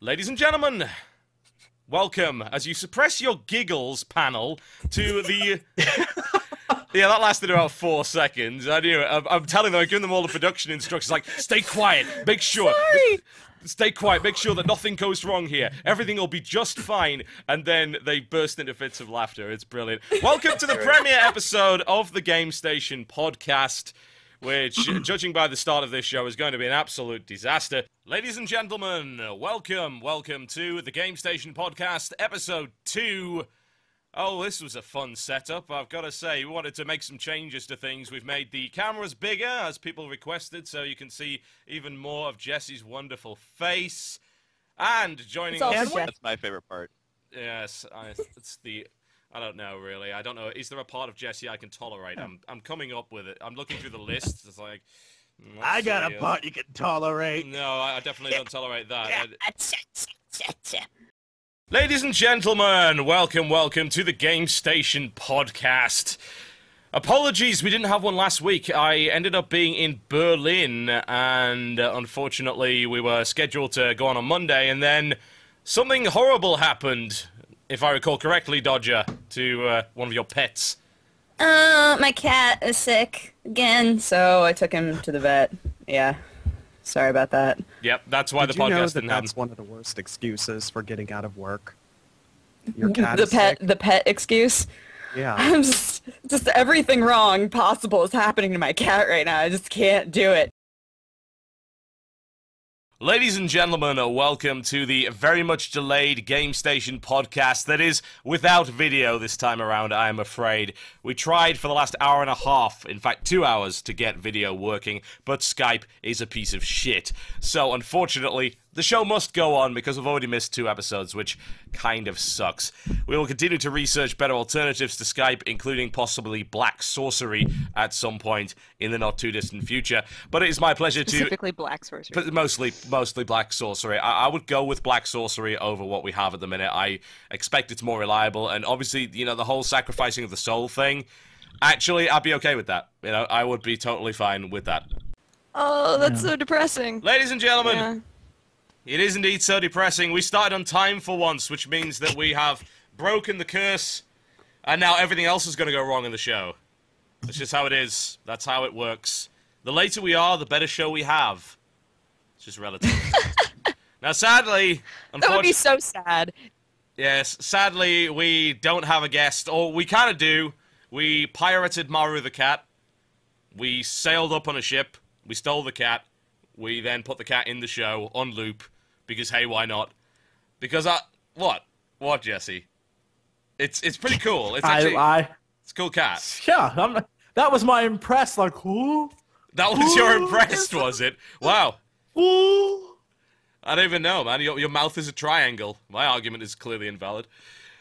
Ladies and gentlemen, welcome, as you suppress your giggles, panel, to the... Yeah, that lasted about 4 seconds. I knew it. I'm telling them, I'm giving them all the production instructions, like, stay quiet, make sure... Sorry! Stay quiet, make sure that nothing goes wrong here. Everything will be just fine. And then they burst into fits of laughter. It's brilliant. Welcome to the premiere episode of the Game Station podcast, which, judging by the start of this show, is going to be an absolute disaster. Ladies and gentlemen, welcome to the Game Station podcast, episode 2. Oh, this was a fun setup, I've got to say. We wanted to make some changes to things. We've made the cameras bigger, as people requested, so you can see even more of Jesse's wonderful face. And joining us... That's my favorite part. Yes, it's the... I don't know, really. I don't know. Is there a part of Jesse I can tolerate? I'm coming up with it. I'm looking through the list. It's like... I got a part you can tolerate. No, I definitely don't tolerate that. Ladies and gentlemen, welcome to the Game Station podcast. Apologies, we didn't have one last week. I ended up being in Berlin, and unfortunately we were scheduled to go on Monday, and then something horrible happened, if I recall correctly, Dodger, to one of your pets. My cat is sick again, so I took him to the vet. Yeah. Sorry about that. Yep, that's why the podcast didn't happen. That's one of the worst excuses for getting out of work. Your cat is sick. sick. The pet excuse? Yeah. I'm just everything wrong possible is happening to my cat right now. I just can't do it. Ladies and gentlemen, welcome to the very much delayed Game Station podcast that is without video this time around, I am afraid. We tried for the last hour and a half, in fact 2 hours, to get video working, but Skype is a piece of shit. So, unfortunately, the show must go on because we've already missed 2 episodes, which kind of sucks. We will continue to research better alternatives to Skype, including possibly black sorcery at some point in the not-too-distant future. But it is my pleasure Specifically black sorcery. Mostly black sorcery. I would go with black sorcery over what we have at the minute. I expect it's more reliable, and obviously, you know, the whole sacrificing of the soul thing, actually, I'd be okay with that. You know, I would be totally fine with that. Oh, that's so depressing. Ladies and gentlemen... Yeah. It is indeed so depressing. We started on time for once, which means that we have broken the curse, and now everything else is going to go wrong in the show. That's just how it is. That's how it works. The later we are, the better show we have. It's just relative. Now, sadly... That would be so sad. Yes, sadly, we don't have a guest, or we kind of do. We pirated Maru the cat. We sailed up on a ship. We stole the cat. We then put the cat in the show, on loop, because, hey, why not? Because What? What, Jesse? It's pretty cool. It's actually... It's a cool cat. Yeah, that was my impress, like, who? That was your impressed, was it? Wow. Who? I don't even know, man. Your mouth is a triangle. My argument is clearly invalid.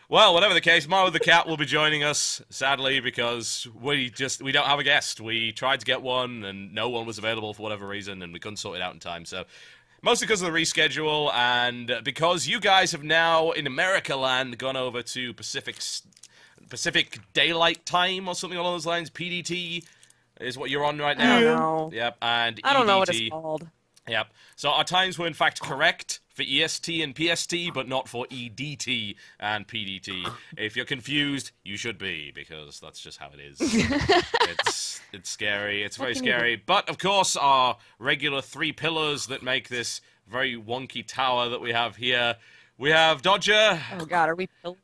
Well, whatever the case, Maru the cat will be joining us, sadly, because we don't have a guest. We tried to get one, and no one was available for whatever reason, and we couldn't sort it out in time. So, mostly because of the reschedule, and because you guys have now, in America land, gone over to Pacific Daylight Time, or something along those lines. PDT is what you're on right now. I don't know. Yep, and EDT. I don't know what it's called. Yep. So our times were in fact correct for EST and PST, but not for EDT and PDT. If you're confused, you should be, because that's just how it is. It's scary. It's very scary. But of course, our regular 3 pillars that make this very wonky tower that we have here. We have Dodger. Oh God, are we pills?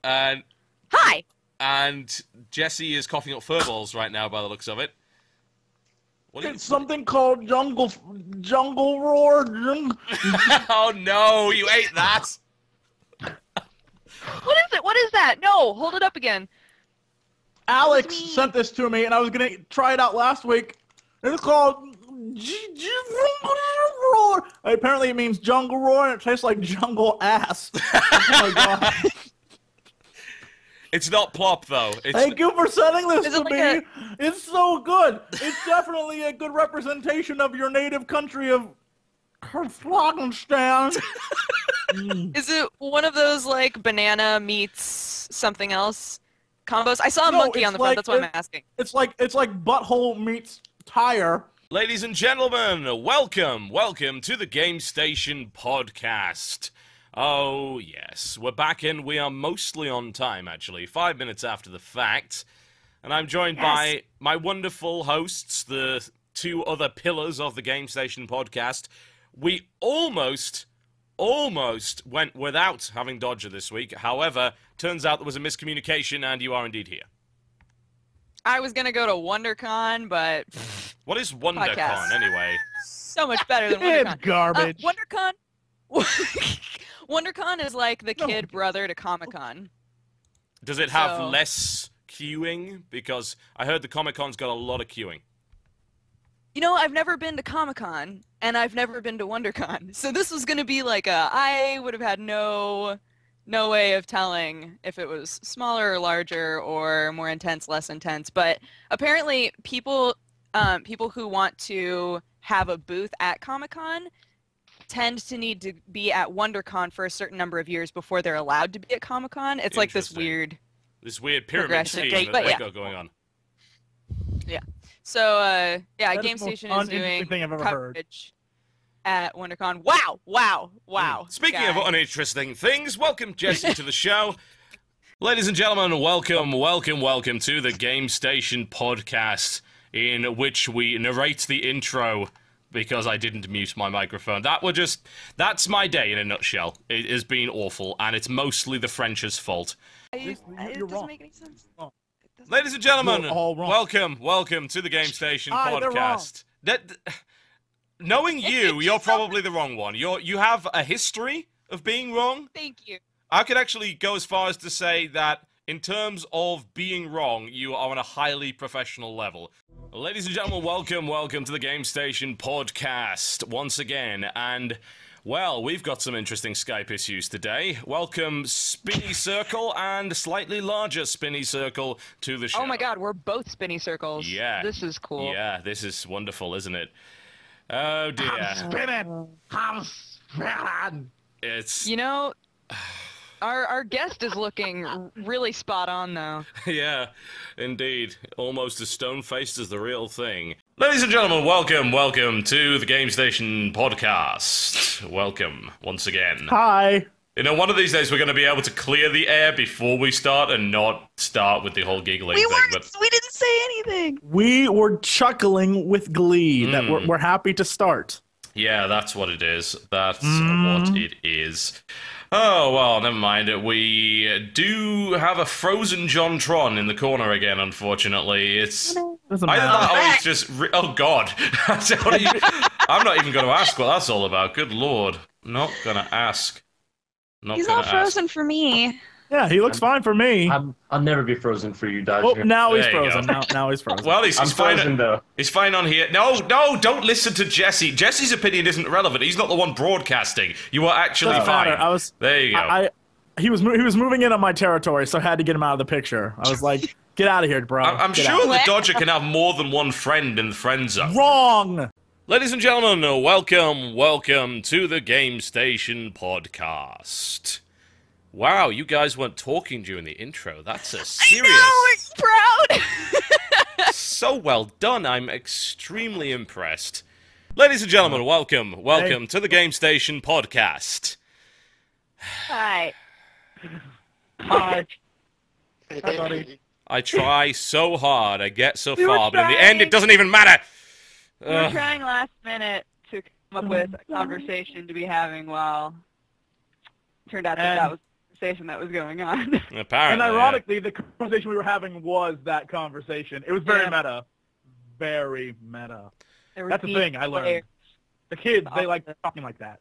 And Hi. And Jesse is coughing up furballs right now, by the looks of it. It's something called jungle roar. Oh no, you ate that! What is it? What is that? No, hold it up again. Alex sent this to me, and I was gonna try it out last week. It's called roar. Apparently, it means jungle roar, and it tastes like jungle ass. Oh my God. It's not plop, though. Thank you for sending this to like me. It's so good. It's definitely a good representation of your native country of Kazakhstan. Is it one of those, like, banana meets something else combos? I saw a monkey on the front, that's why I'm asking. It's like butthole meets tire, Ladies and gentlemen, welcome to the Game Station podcast. Oh, yes, we're back and we are mostly on time, actually, 5 minutes after the fact. And I'm joined by my wonderful hosts, the two other pillars of the Game Station podcast. We almost went without having Dodger this week. However, turns out there was a miscommunication and you are indeed here. I was gonna go to WonderCon, but What is WonderCon, Podcast. anyway? so much better than It's WonderCon. garbage. WonderCon. WonderCon is like the kid brother to Comic-Con. Does it have So- less queuing? Because I heard the Comic-Con's got a lot of queuing. You know, I've never been to Comic-Con, and I've never been to WonderCon. So this was gonna be like I would have had no way of telling if it was smaller or larger or more intense, less intense. But apparently people who want to have a booth at Comic-Con tend to need to be at WonderCon for a certain number of years before they're allowed to be at Comic-Con. It's like this Interesting. weird pyramid progression. scheme Okay, that but they yeah. got going on. So yeah, That is Game the most Station is uninteresting doing thing I've ever heard. coverage at WonderCon. Wow. Speaking of guys. uninteresting things, welcome Jesse to the show. Ladies and gentlemen, welcome to the Game Station podcast, in which we narrate the intro because I didn't mute my microphone. That's my day in a nutshell. It has been awful, and it's mostly the French's fault. You're It doesn't wrong. make any sense. Oh. It doesn't- Ladies and gentlemen, You're all wrong. welcome to the Game Station Hi, they're wrong. podcast. Knowing you, you're probably the wrong one. You have a history of being wrong. Thank you. I could actually go as far as to say that in terms of being wrong, you are on a highly professional level. Ladies and gentlemen, welcome to the Game Station podcast once again, and well, we've got some interesting Skype issues today. Welcome Spinny Circle and slightly larger Spinny Circle to the show. Oh my god, we're both spinny circles. Yeah. This is cool. Yeah, this is wonderful, isn't it? Oh dear. Spinning. I'm spinning. It's You know, our guest is looking really spot on though. yeah, indeed. Almost as stone-faced as the real thing. Ladies and gentlemen, welcome to the Game Station podcast. Welcome once again. Hi. You know, one of these days we're going to be able to clear the air before we start and not start with the whole giggling thing. But We didn't say anything. We were chuckling with glee that Mm. we're happy to start. yeah, that's what it is. That's what it is. Oh, well, never mind. We do have a frozen JonTron in the corner again, unfortunately. It's Doesn't either matter. that or it's just... oh, God. I'm not even going to ask what that's all about. Good Lord. Not going to ask. He's gonna not frozen for me. Yeah, he looks fine for me. I'll never be frozen for you, Oh, Dodger. now he's There you frozen. go. Now he's frozen. Well, I'm he's fine. frozen though. He's fine on here. No, don't listen to Jesse. Jesse's opinion isn't relevant. He's not the one broadcasting. You are actually Doesn't fine. matter. I was. There you go. He was moving in on my territory, so I had to get him out of the picture. I was like, "Get out of here, bro." I'm Get sure out. the Dodger can have more than one friend in the friend zone. Wrong. Ladies and gentlemen, welcome to the Game Station podcast. Wow, you guys weren't talking during the intro. That's a serious... Proud. So well done. I'm extremely impressed. Ladies and gentlemen, welcome to the Game Station podcast. Hi. Hi. Hi, buddy. I try so hard, I get so We were far, but in the trying. end, it doesn't even matter. We were trying last minute to come up with a conversation to be having while turned out that that was the conversation that was going on. Apparently, And ironically, the conversation we were having was that conversation. It was very Yeah. meta. Very meta. There were That's the deep thing I learned. layers. The kids, they like talking like that.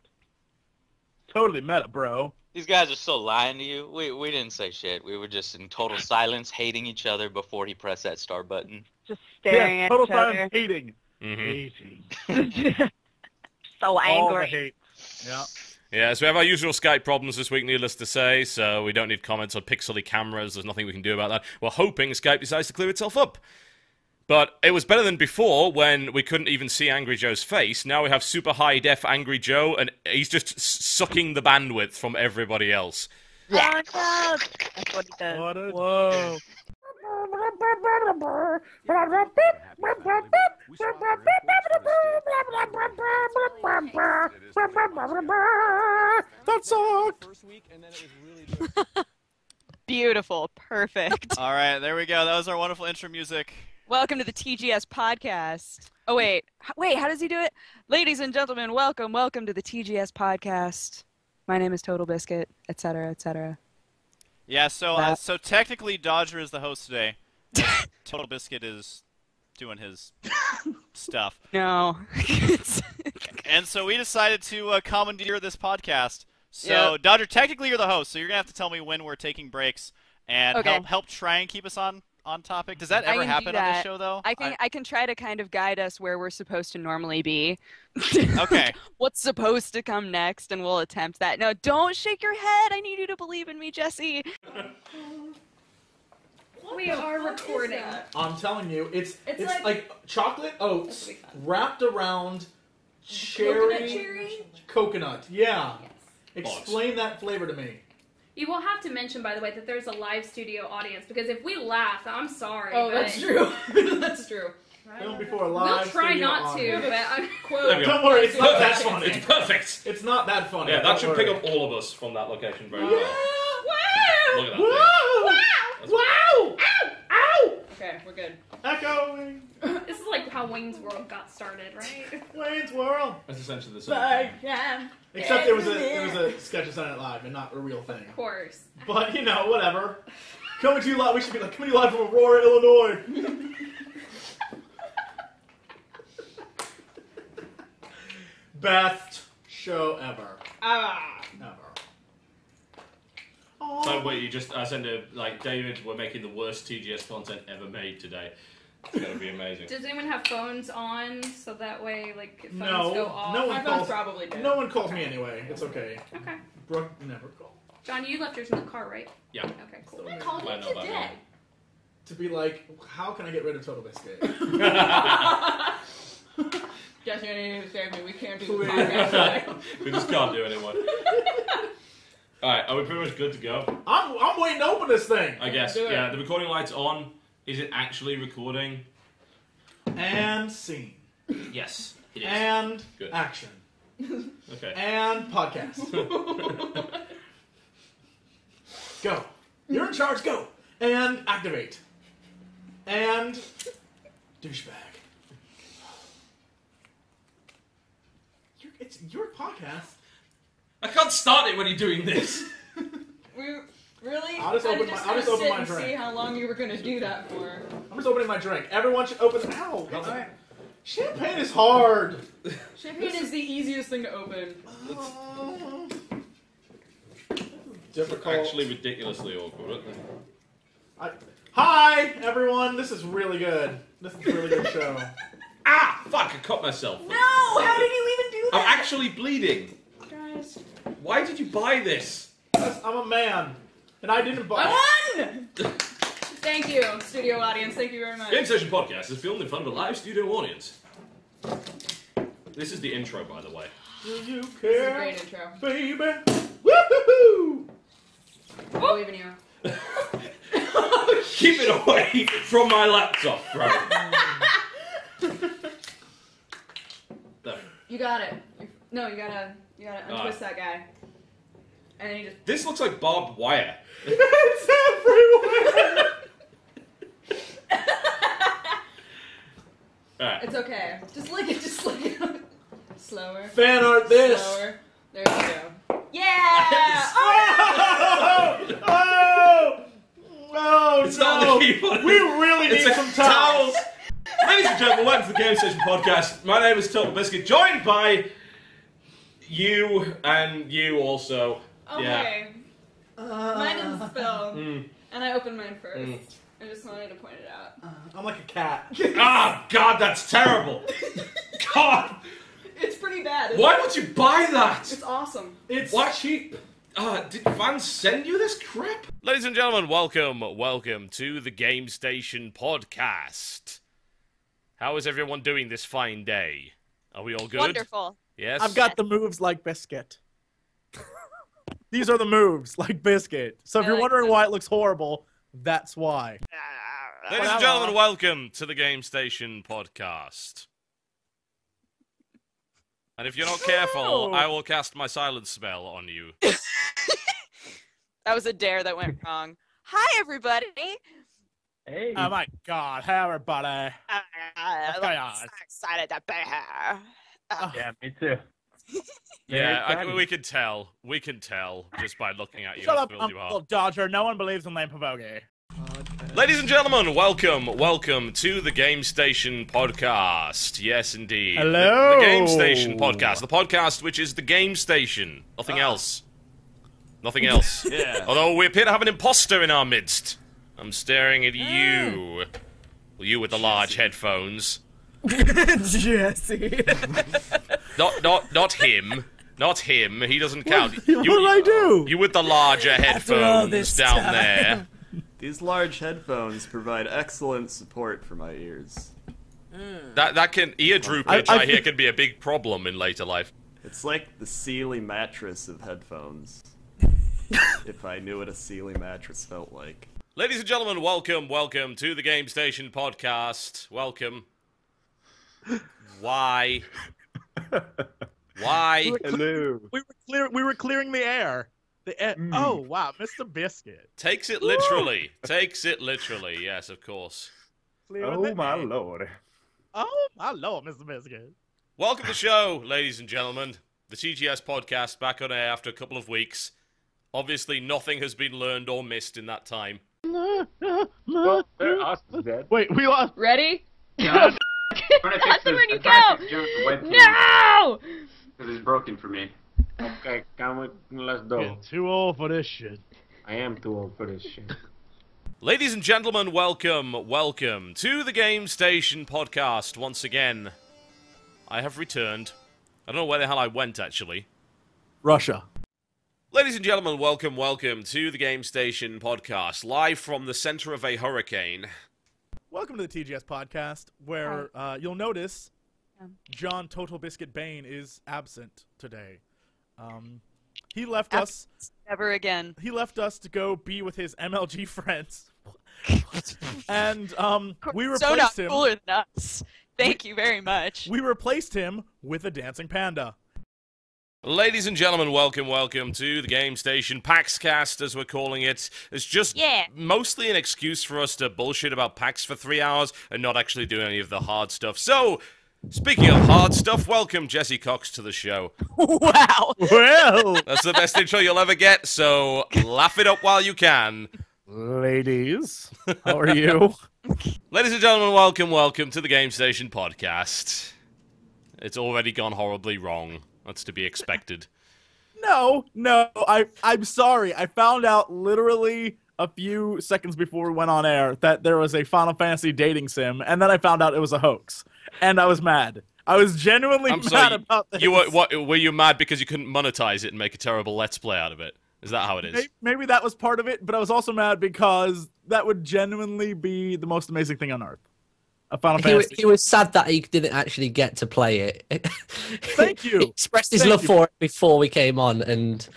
Totally meta, bro. These guys are still lying to you. We didn't say shit. We were just in total silence, hating each other before he pressed that start button. Just staring Yeah, at total each other. silence hating. Mhm. Hating. So All the angry. hate. Yeah. Yeah, so we have our usual Skype problems this week, needless to say, so we don't need comments on pixely cameras. There's nothing we can do about that. We're hoping Skype decides to clear itself up. But it was better than before when we couldn't even see Angry Joe's face. Now we have super high def Angry Joe, and he's just sucking the bandwidth from everybody else. Oh, no. That's what he does. What a... Whoa. That sucked. Beautiful. Perfect. All right, there we go. That was our wonderful intro music. Welcome to the TGS podcast. Oh, wait. Wait, how does he do it? Ladies and gentlemen, welcome to the TGS podcast. My name is Total Biscuit, etc., etc. Yeah, so technically Dodger is the host today. Total Biscuit is doing his stuff. No. And so we decided to commandeer this podcast. So, Yep. Dodger, technically you're the host, so you're going to have to tell me when we're taking breaks and Okay. help try and keep us on topic. Does that I ever can do happen on this that. show, though? I can try to kind of guide us where we're supposed to normally be. Okay. What's supposed to come next, and we'll attempt that. No, don't shake your head. I need you to believe in me, Jesse. We are recording. I'm telling you, it's like- like chocolate oats This will be fun. wrapped around Coconut cherry? Coconut, yeah. Yes. Explain that flavor to me. You will have to mention, by the way, that there's a live studio audience because if we laugh, I'm sorry. Oh, but that's true. That's true. Film before a live We'll try studio not audience. to, but I'm There we quote. go. Don't worry, it's not that It's funny. perfect. It's not that funny. Yeah, that don't should worry. pick up all of us from that location very Yeah. well. Wow! Look at that Wow! thing. Wow! Ow! Okay, we're good. Echoing. This is like how Wayne's World got started, right? Wayne's World. That's essentially the same thing. Except there was a sketch of Saturday Night Live and not a real thing. Of course. But you know, whatever. Coming to you live. We should be like coming to you live from Aurora, Illinois. Best show ever. Ever. So wait, you just send a like David. We're making the worst TGS content ever made today. It's gonna be amazing. Does anyone have phones on so that way, like, if phones No, go off? no one My phone's calls. probably dead. No one calls me anyway. It's okay. Okay. Brooke never calls. John, you left yours in the car, right? Yeah. Okay, cool. So- I called Might you know about today. To be like, how can I get rid of Total Biscuit? Jesse, I need you to save me. We can't do the Please. podcast today. We just can't do anymore. All right, are we pretty much good to go? I'm waiting to open this thing. I guess. Do it. Yeah, the recording light's on. Is it actually recording? And scene. Yes, it is. And Good. action. Okay. And podcast. Go. You're in charge. Go. And activate. And douchebag. It's your podcast. I can't start it when you're doing this. Really? I'll just I open just my- I'll gonna just open sit my and drink. see how long you were gonna do that for. I'm just opening my drink. Everyone should open. Ow. Alright. Champagne is hard. Champagne is the easiest thing to open. Difficult. Actually, ridiculously awkward, isn't it? Hi, everyone. This is really good. This is a really good show. Ah! Fuck! I cut myself. No! How did you even do I'm actually bleeding. Guys. Why did you buy this? I'm a man, and I didn't buy. I won! Thank you, studio audience. Thank you very much. Game Station Podcast is filmed in front of a live studio audience. This is the intro, by the way. Do you This is a care, great intro. baby? Woohoo! I believe in you. Keep it away from my laptop, bro. There. You got it. No, you gotta untwist that guy. And then you just. This looks like barbed wire. It's everywhere. Alright. It's okay. Just lick it. Just lick it. Slower. Fan art this. Slower. There you go. Yeah! Oh! Oh It's no! not the keyboard. We really It's need a some towels. Ladies and gentlemen, welcome to the Game Station Podcast. My name is Total Biscuit, joined by you and you also. Okay. Mine is spilled. Mm. And I opened mine first. I just wanted to point it out. I'm like a cat. Ah, God, that's terrible. God, It's pretty bad. why would you buy that? It's awesome. It's What? cheap. Did Vans send you this crap? Ladies and gentlemen, welcome to the Game Station Podcast. How is everyone doing this fine day? Are we all good? Wonderful. Yes. I've got the moves like Biscuit. These are the moves like Biscuit. So if I you're like wondering them. why it looks horrible, that's why. Ladies and gentlemen, welcome to the Game Station podcast. And if you're not careful, I will cast my silence spell on you. That was a dare that went wrong. Hi, everybody. Hey. Oh my God, hey everybody. What's going on? So excited to be here. Yeah, me too. Yeah, we can tell. We can tell just by looking at you. Shut how up, thrilled you are. Uncle Dodger. No one believes in Lame Pavogi. Ladies and gentlemen, welcome to the Game Station podcast. Yes, indeed. Hello. The Game Station podcast. The podcast which is the Game Station. Nothing else. Nothing else. Yeah. Although we appear to have an imposter in our midst. I'm staring at you. Well, you with the large headphones. Jesse. Not him. Not him. He doesn't count. What did I do? You with the larger headphones down there. These large headphones provide excellent support for my ears. That can ear droopage I hear can be a big problem in later life. It's like the Sealy mattress of headphones. If I knew what a Sealy mattress felt like. Ladies and gentlemen, welcome to the Game Station podcast. Welcome. Why? Why? Hello. We were clearing the air. Oh wow, Mr. Biscuit. Takes it literally. Takes it literally. Yes, of course. Oh my lord. Oh my lord, Mr. Biscuit. Welcome to the show, ladies and gentlemen. The TGS podcast back on air after a couple of weeks. Obviously, nothing has been learned or missed in that time. Well, Austin's dead. Wait, we lost. Ready? God. Austin, where'd you go? No! Because it's broken for me. Okay, let's go. Getting too old for this shit. I am too old for this shit. Ladies and gentlemen, welcome to the Game Station podcast once again. I have returned. I don't know where the hell I went, actually. Russia. Ladies and gentlemen, welcome to the Game Station podcast, live from the center of a hurricane. Welcome to the TGS podcast, where you'll notice John Total Biscuit Bain is absent today. He left us. Never again. He left us to go be with his MLG friends. And we replaced so not him. cooler than us. Thank you very much. We replaced him with a dancing panda. Ladies and gentlemen, welcome to the Game Station PAX Cast, as we're calling it. It's just mostly an excuse for us to bullshit about PAX for 3 hours and not actually do any of the hard stuff. So, speaking of hard stuff, welcome Jesse Cox to the show. Wow. Well, That's the best intro you'll ever get, so laugh it up while you can. ladies, how are you? Ladies and gentlemen, welcome to the Game Station podcast. It's already gone horribly wrong. That's to be expected. No, I'm sorry. I found out literally a few seconds before we went on air that there was a Final Fantasy dating sim, and then I found out it was a hoax, and I was mad. I was genuinely mad about this. Were you mad because you couldn't monetize it and make a terrible Let's Play out of it? Is that how it is? Maybe that was part of it, but I was also mad because that would genuinely be the most amazing thing on earth. A Final Fantasy. He was sad that he didn't actually get to play it. Thank you. He expressed his love for it before we came on, and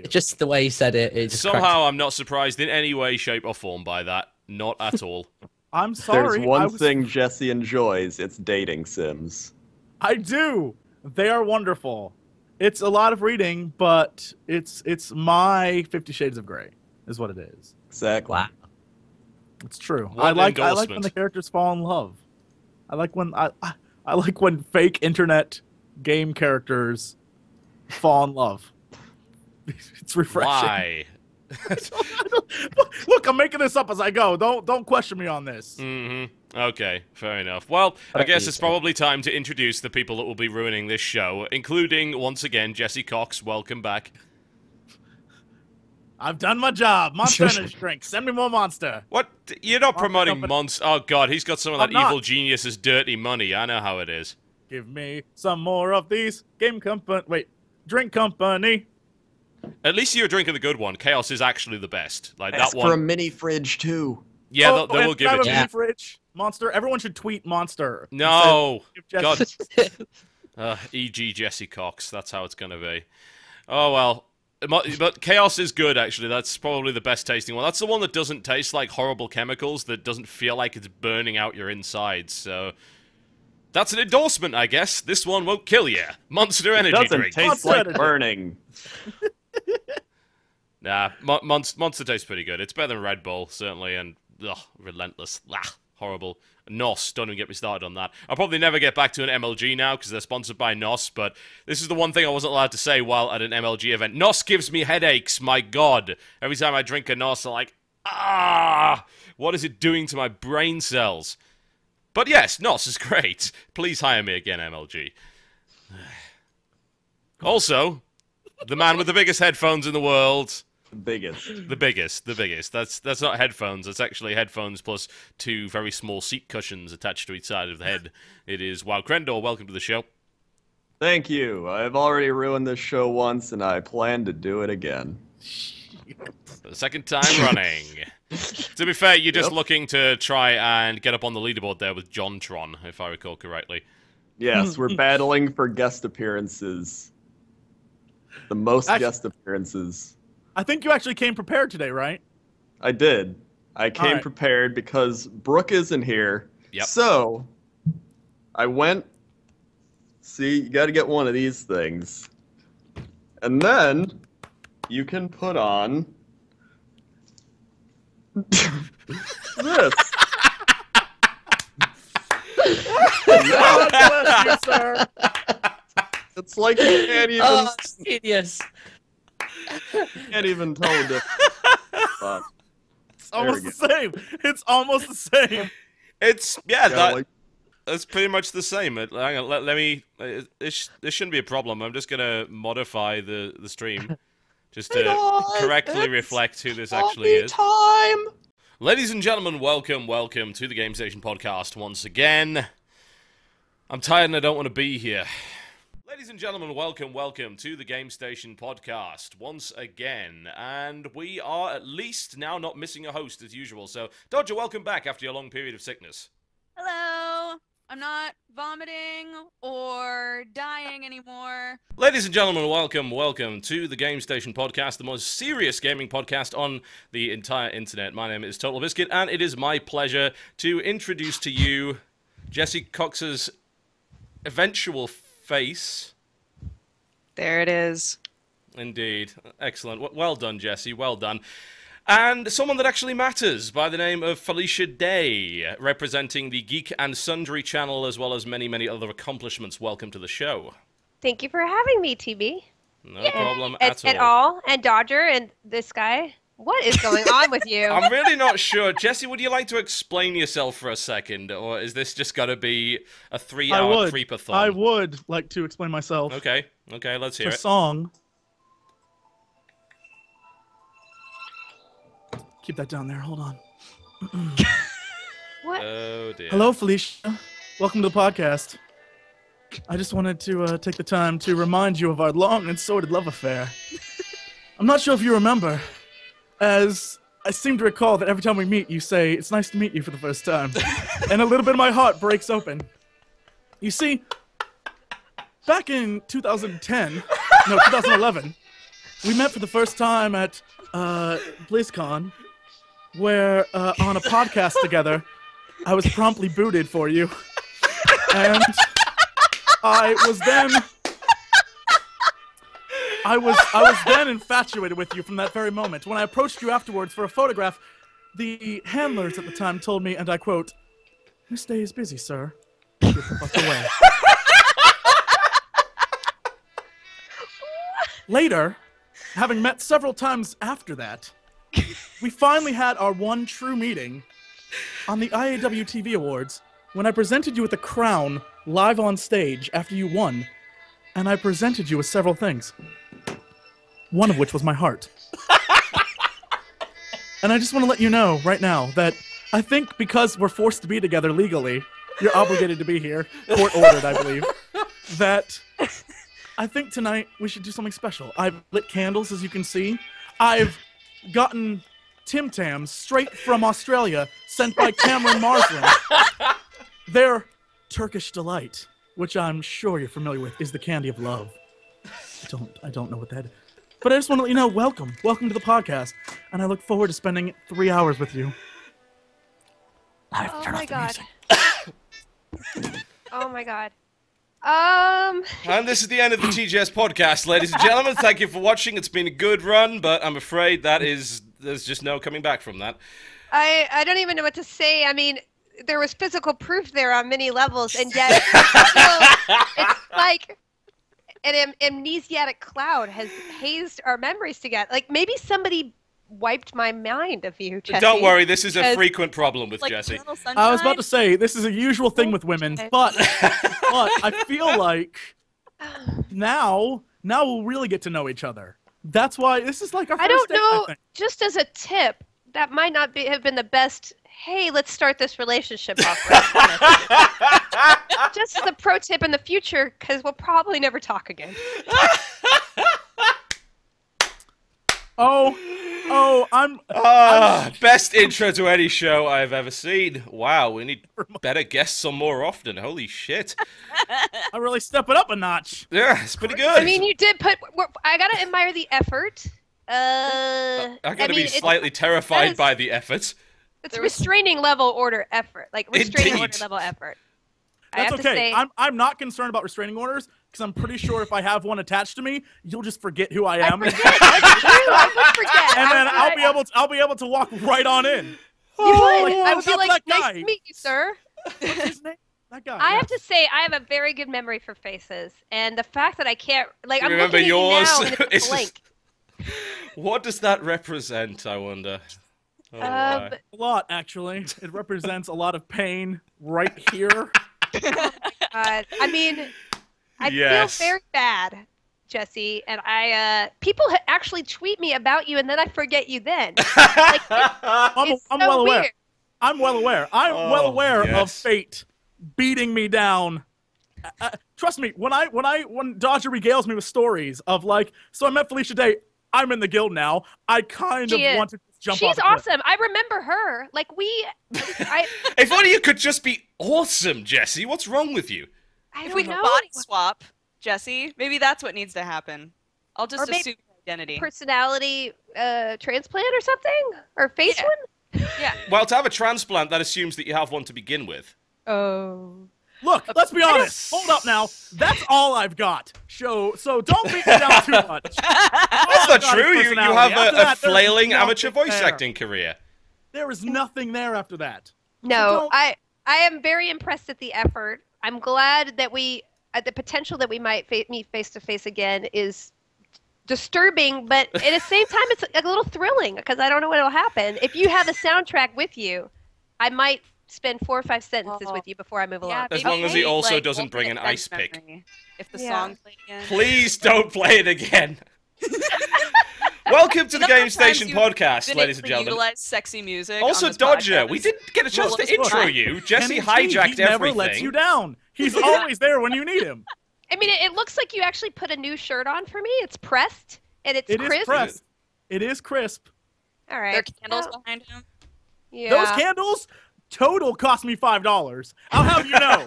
just the way he said it, it just somehow I'm not surprised in any way, shape, or form by that. Not at all. I'm sorry. There's one thing Jesse enjoys, it's dating sims. I do. They are wonderful. It's a lot of reading, but it's my 50 Shades of Grey, is what it is. Exactly. Wow. It's true. What I like when endorsement. the characters fall in love. I like when fake internet game characters fall in love. It's refreshing. Why? Look, I'm making this up as I go. Don't question me on this. Mm-hmm. Okay, fair enough. Well, I guess it's probably time to introduce the people that will be ruining this show, including, once again, Jesse Cox. Welcome back. I've done my job. Monster Energy drink. Send me more Monster. What? You're not promoting Monster. Oh, God, he's got some of that evil genius's dirty money. I know how it is. Give me some more of these. Drink company. At least you're drinking the good one. Chaos is actually the best. Like Ask that one. for a mini fridge, too. Yeah, they will give it to you. Mini fridge. Monster. Everyone should tweet Monster. No. God. E.g. Jesse Cox. That's how it's going to be. Oh, well. But Chaos is good, actually. That's probably the best tasting one. That's the one that doesn't taste like horrible chemicals, that doesn't feel like it's burning out your insides, so... That's an endorsement, I guess. This one won't kill you. Monster Energy Drink. Drink. Tastes like burning. Nah, Monster tastes pretty good. It's better than Red Bull, certainly, and relentless. Horrible. NOS, don't even get me started on that. I'll probably never get back to an MLG now because they're sponsored by NOS, but this is the one thing I wasn't allowed to say while at an MLG event. NOS gives me headaches, my god. Every time I drink a NOS, I'm like, what is it doing to my brain cells? But yes, NOS is great. Please hire me again, MLG. Also, the man with the biggest headphones in the world. The biggest. That's not headphones. That's actually headphones plus 2 very small seat cushions attached to each side of the head. It is Wow Crendor. Welcome to the show. Thank you. I've already ruined this show once, and I plan to do it again. For the second time running. To be fair, you're just looking to try and get up on the leaderboard there with JonTron, if I recall correctly. Yes, we're battling for guest appearances. The most guest appearances. I think you actually came prepared today, right? I did. I came prepared because Brooke isn't here. Yep. So, I went... See, you gotta get one of these things. And then, you can put on... this. God bless you, sir. It's like you can't even... Oh, genius. Can't even tell the difference. It's almost the same. It's almost the same. It's, that's pretty much the same. Hang on, let me... This shouldn't be a problem. I'm just gonna modify the stream. Just to correctly reflect who this actually is. Ladies and gentlemen, welcome to the Game Station podcast once again. I'm tired and I don't want to be here. Ladies and gentlemen, welcome to the Game Station podcast once again. And we are at least now not missing a host as usual. So, Dodger, welcome back after your long period of sickness. Hello. I'm not vomiting or dying anymore. Ladies and gentlemen, welcome to the Game Station podcast, the most serious gaming podcast on the entire internet. My name is Total Biscuit, and it is my pleasure to introduce to you Jesse Cox's eventual face. There it is. Indeed. Excellent. Well done, Jesse. Well done. And someone that actually matters, by the name of Felicia Day, representing the Geek and Sundry channel, as well as many, many other accomplishments. Welcome to the show. Thank you for having me, TB. No problem at all. At all. And Dodger and this guy. What is going on with you? I'm really not sure. Jesse, would you like to explain yourself for a second, or is this just got to be a 3-hour creepathon? I would like to explain myself. Okay, let's hear it. It's a song. Keep that down there. Hold on. What? Oh, dear. Hello, Felicia. Welcome to the podcast. I just wanted to take the time to remind you of our long and sordid love affair. I'm not sure if you remember, as I seem to recall that every time we meet, you say, "It's nice to meet you" for the first time. And a little bit of my heart breaks open. You see, back in 2011, we met for the first time at BlizzCon, where on a podcast together, I was promptly booted for you. And I was then infatuated with you from that very moment. When I approached you afterwards for a photograph, the handlers at the time told me, and I quote, "Miss Day is busy, sir. Get the fuck away." Later, having met several times after that, we finally had our one true meeting on the IAW TV Awards when I presented you with a crown live on stage after you won, and I presented you with several things. One of which was my heart. And I just want to let you know right now that I think because we're forced to be together legally, you're obligated to be here, court-ordered, I believe, that I think tonight we should do something special. I've lit candles, as you can see. I've gotten Tim Tams straight from Australia, sent by Cameron Marsland. Their Turkish delight, which I'm sure you're familiar with, is the candy of love. I don't know what that is. But I just want to let you know, welcome to the podcast, and I look forward to spending 3 hours with you. Oh my god. Oh my god. And this is the end of the TGS podcast, ladies and gentlemen. Thank you for watching. It's been a good run, but I'm afraid there's just no coming back from that. I don't even know what to say. I mean, there was physical proof there on many levels, and yet it's like an amnesiac cloud has hazed our memories together. Like, maybe somebody wiped my mind of you, Jesse. Don't worry, this is a frequent problem with like Jesse. I was about to say, this is a usual thing with women, but I feel like now we'll really get to know each other. That's why this is like our first I don't date, know, I think. just as a tip, that might not have been the best, hey, let's start this relationship off right. Just as a pro tip in the future, because we'll probably never talk again. I'm best intro to any show I've ever seen. Wow, we need better guests on more often. Holy shit. I really step it up a notch. Yeah, it's pretty good. I mean, you did put, I gotta admire the effort. I gotta be slightly terrified by the effort. It's restraining level order effort. Like, restraining order level effort. That's okay. I'm not concerned about restraining orders because I'm pretty sure if I have one attached to me, you'll just forget who I am. I would forget. And then I'll be able to walk right on in. You would. I would be how's like, that nice guy? to meet you, sir. What's his name? That guy. I have to say, I have a very good memory for faces, and the fact that I can't, like, I'm Remember looking yours? at you now, and it's a blank. What does that represent, I wonder? Oh, a lot, actually. It represents a lot of pain right here. Oh my God. I mean, I Yes. feel very bad, Jesse, and people actually tweet me about you, and then I forget you then. Like, I'm so well aware. weird. I'm well aware. I'm well aware of yes. fate beating me down. Trust me, when Dodger regales me with stories of like, so I met Felicia Day, I'm in the guild now. I kind of want to jump off She's the cliff. awesome. I remember her. Like, If only you could just be awesome, Jesse. What's wrong with you? If we can body swap, Jesse, maybe that's what needs to happen. I'll just Or maybe assume identity. personality transplant or something? Or face one? Yeah. Well, to have a transplant, that assumes that you have one to begin with. Oh. Look, let's be honest. Hold up now. That's all I've got. So don't beat me down too much. That's not true. You have After a that, there's flailing nothing amateur voice there. acting career. There is nothing there after that. No, I am very impressed at the effort. I'm glad that the potential that we might meet face to face again is disturbing, but at the same time, it's a little thrilling because I don't know what will happen. If you have a soundtrack with you, I might spend 4 or 5 sentences with you before I move along. As long as he also doesn't bring an ice pick. If the song played again. Please don't play it again. Welcome to the Game Station podcast, ladies and gentlemen. Utilize sexy music. Also, on this Dodger, podcast. we didn't get a chance to Well, intro you. Jesse And hijacked he never everything. lets you down. He's always there when you need him. I mean, it looks like you actually put a new shirt on for me. It's pressed and it's It is crisp. pressed. It is crisp. All right. There are candles behind him. Yeah. Those candles total cost me $5. I'll have you know.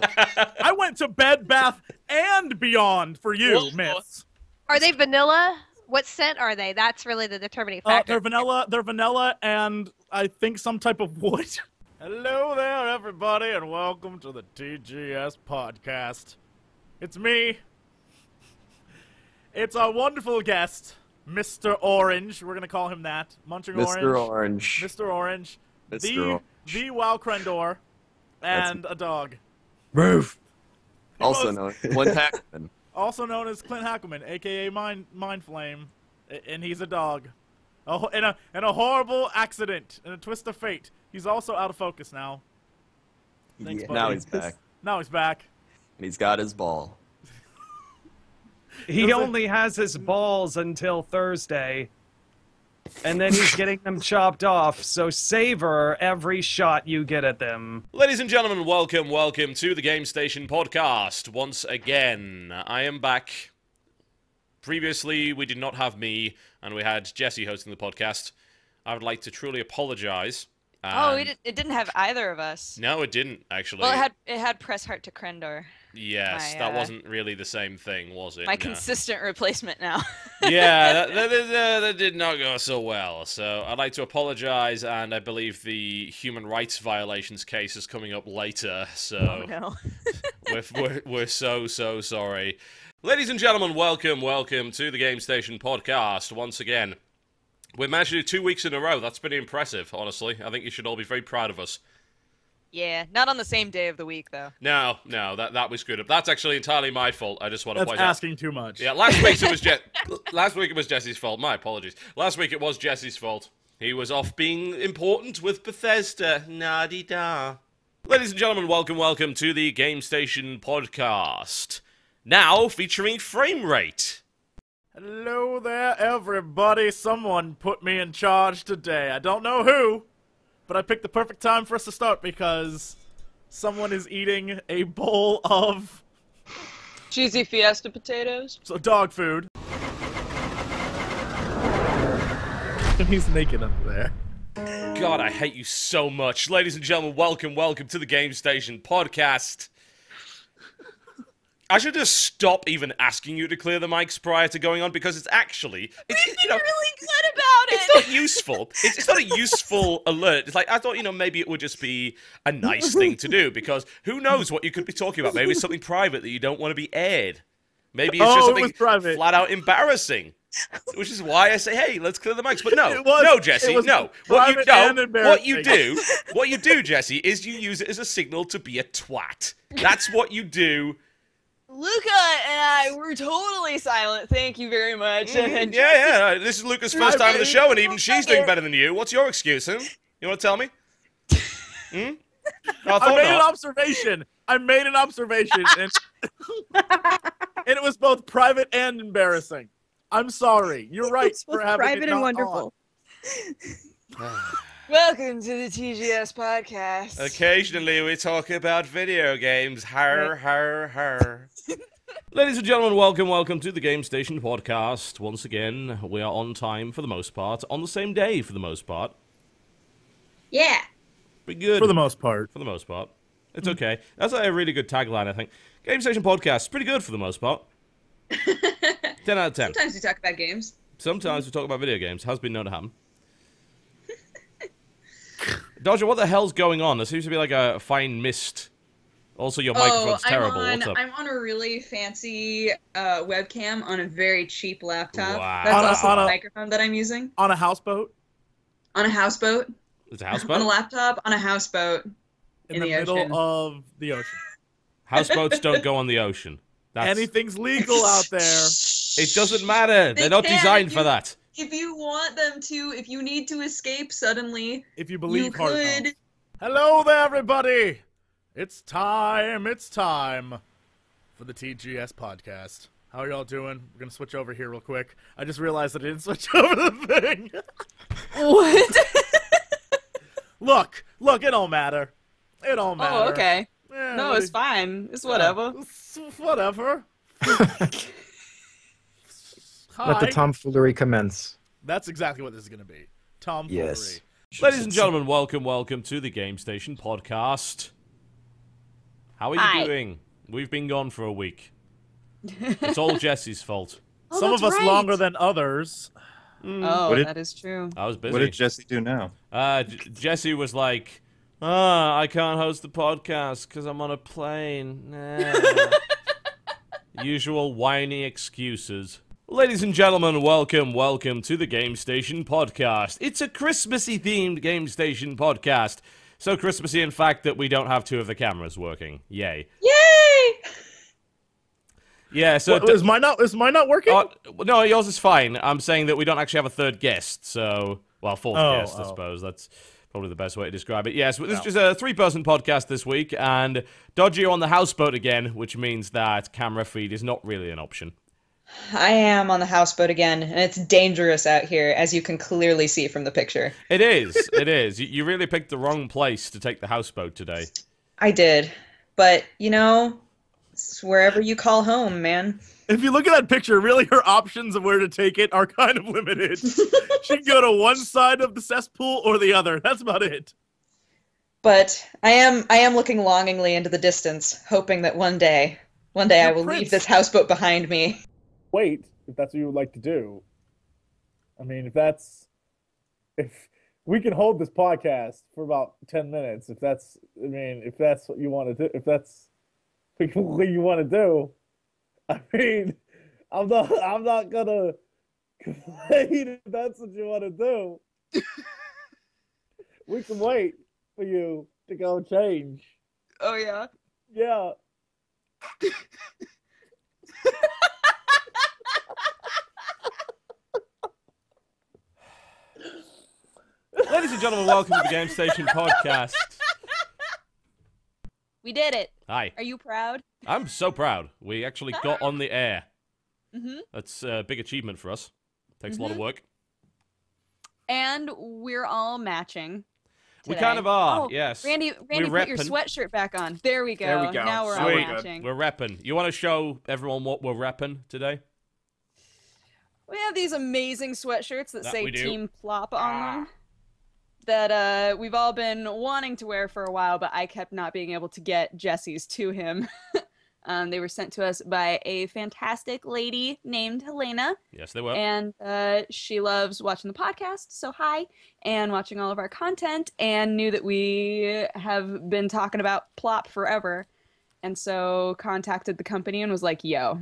I went to Bed Bath and Beyond for you, miss. Are they vanilla? What scent are they? That's really the determining factor. They're vanilla. They're vanilla, and I think some type of wood. Hello there, everybody, and welcome to the TGS podcast. It's me. It's our wonderful guest, Mr. Orange. We're gonna call him that. Munching Mr. Orange. Orange. Mr. Orange. Mr. Orange. The Wow Crendor, and a dog. Roof. Also known as Clint Hackman. Also known as Clint Hackman, aka Mind Flame, and he's a dog. In a horrible accident, in a twist of fate. He's also out of focus now. Thanks, buddy. Now he's back. Now he's back. And he's got his ball. He only has his balls until Thursday, and then he's getting them chopped off, so savor every shot you get at them. Ladies and gentlemen, welcome to the Game Station podcast. Once again, I am back. Previously, we did not have me, and we had Jesse hosting the podcast. I would like to truly apologize. Oh, it didn't have either of us. No, it didn't, actually. Well, it had Press Heart to Crendor. Yes, My, that wasn't really the same thing, was it? My No. consistent replacement now. Yeah, that did not go so well. So I'd like to apologize, and I believe the human rights violations case is coming up later. So Oh no. we're so sorry. Ladies and gentlemen, welcome to the Game Station podcast once again. We've managed to do 2 weeks in a row. That's pretty impressive, honestly. I think you should all be very proud of us. Yeah, not on the same day of the week though. No, that was screwed up. That's actually entirely my fault. I just want to That's point out. asking too much. Yeah, last week it was Jesse's fault. My apologies. Last week it was Jesse's fault. He was off being important with Bethesda. Na-di-da. Ladies and gentlemen, welcome to the Game Station podcast. Now featuring Frame Rate. Hello there, everybody. Someone put me in charge today. I don't know who, but I picked the perfect time for us to start because someone is eating a bowl of cheesy Fiesta potatoes. So dog food. And he's naked under there. God, I hate you so much. Ladies and gentlemen, welcome to the Game Station podcast. I should just stop even asking you to clear the mics prior to going on because it's actually... It's really good about it! It's not useful. It's not a useful alert. It's like, I thought, maybe it would just be a nice thing to do because who knows what you could be talking about. Maybe it's something private that you don't want to be aired. Maybe it's just something flat out embarrassing. Which is why I say, hey, let's clear the mics. But no, Jesse, no. What you do, Jesse, is you use it as a signal to be a twat. That's what you do. Luca and I were totally silent. Thank you very much. Yeah. This is Luca's first time on the show, and even she's doing better than you. What's your excuse, huh? You want to tell me? I made an observation. And it was both private and embarrassing. I'm sorry. You're right for having private it and not wonderful. Welcome to the TGS podcast. Occasionally we talk about video games. Har. Ladies and gentlemen, welcome to the Game Station podcast. Once again, we are on time for the most part, on the same day for the most part. Yeah. Pretty good. For the most part. It's okay. That's a really good tagline, I think. Game Station podcast, pretty good for the most part. 10 out of 10. Sometimes we talk about games. Sometimes we talk about video games. Has been known to happen. Dodger, what the hell's going on? There seems to be like a fine mist. Also, your microphone's terrible. What's up? I'm on a really fancy webcam on a very cheap laptop. Wow. That's also the microphone that I'm using. On a houseboat? On a houseboat. It's a houseboat? On a laptop, on a houseboat. In the middle of the ocean. Houseboats don't go on the ocean. Anything's legal out there. It doesn't matter. They're not designed for that. If you want them to, if you need to escape suddenly, if you believe you could. Hello there, everybody. It's time for the TGS podcast. How are y'all doing? We're gonna switch over here real quick. I just realized I didn't switch over the thing. What? Look, it don't matter. It don't matter. Oh, okay. Yeah, no, it's fine. It's whatever. Whatever. Let the tomfoolery commence. That's exactly what this is going to be. Tomfoolery. Yes. Ladies and gentlemen, welcome to the Game Station podcast. How are you doing? We've been gone for a week. It's all Jesse's fault. Some of us longer than others. That is true. I was busy. What did Jesse do now? Jesse was like, I can't host the podcast because I'm on a plane. Nah. Usual whiny excuses. Ladies and gentlemen, welcome to the Game Station podcast. It's a Christmassy themed Game Station podcast. So Christmassy, in fact, that we don't have two of the cameras working. Yay. Yay! Yeah, so... Is mine not working? No, yours is fine. I'm saying that we don't actually have a third guest, so... Well, fourth guest, I suppose. That's probably the best way to describe it. Yes, this is just a three-person podcast this week, and Dodgy on the houseboat again, which means that camera feed is not really an option. I am on the houseboat again, and it's dangerous out here, as you can clearly see from the picture. It is. You really picked the wrong place to take the houseboat today. I did. But, it's wherever you call home, man. If you look at that picture, really her options of where to take it are kind of limited. She can go to one side of the cesspool or the other. That's about it. But I am looking longingly into the distance, hoping that one day I will leave this houseboat behind me. Wait, if that's what you would like to do. I mean, if we can hold this podcast for about 10 minutes, if that's what you want to do, if that's what you want to do, I mean, I'm not gonna complain if that's what you want to do. We can wait for you to go change. Oh, yeah? Yeah. Ladies and gentlemen, welcome to the Game Station podcast. We did it. Hi. Are you proud? I'm so proud. We actually got on the air. Mm-hmm. That's a big achievement for us. Takes a lot of work. And we're all matching. We today. kind of are, Oh, yes. Randy, put your sweatshirt back on. There we go. There we go. Now we're Sweet. all matching. We're repping. You want to show everyone what we're repping today? We have these amazing sweatshirts that say we do. Team Plop on them. That we've all been wanting to wear for a while, but I kept not being able to get Jesse's to him. They were sent to us by a fantastic lady named Helena. Yes, they were. And she loves watching the podcast, so hi, and watching all of our content, and knew that we have been talking about Plop forever. And so contacted the company and was like, yo,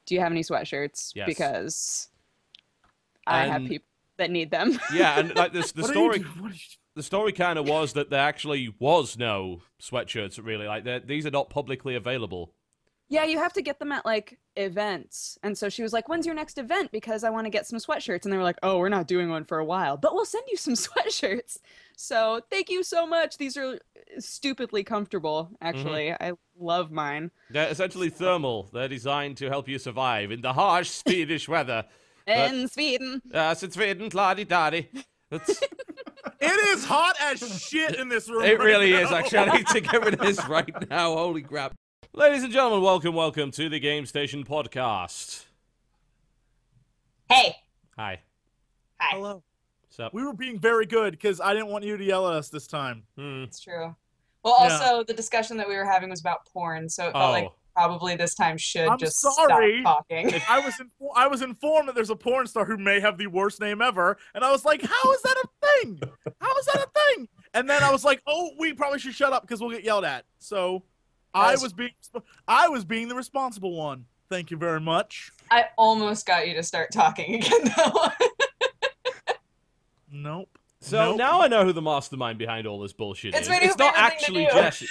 do you have any sweatshirts? Yes. Because I have And- people that need them. Yeah, and like this, the What are you story, the story kind of was that there actually was no sweatshirts. Really, like these are not publicly available. Yeah, you have to get them at like events. And so she was like, when's your next event? Because I want to get some sweatshirts. And they were like, oh, we're not doing one for a while, but we'll send you some sweatshirts. So thank you so much. These are stupidly comfortable, actually. I love mine. They're essentially thermal. They're designed to help you survive in the harsh Swedish weather. In Sweden. Yes, it's Sweden, la-di-da-di. It is hot as shit in this room. It really right is, now. actually. I need to get rid of this right now. Holy crap. Ladies and gentlemen, welcome to the Game Station podcast. Hey. Hi. Hello. What's up? We were being very good because I didn't want you to yell at us this time. It's true. Well, Yeah. also the discussion that we were having was about porn, so it felt like probably this time should I'm just sorry. stop talking. I was informed that there's a porn star who may have the worst name ever, and I was like, how is that a thing? How is that a thing? And then I was like, oh, we probably should shut up because we'll get yelled at. So I was being the responsible one. Thank you very much. I almost got you to start talking again, though. Nope. So now I know who the mastermind behind all this bullshit It's is. my new It's not favorite thing actually to do. Jesse.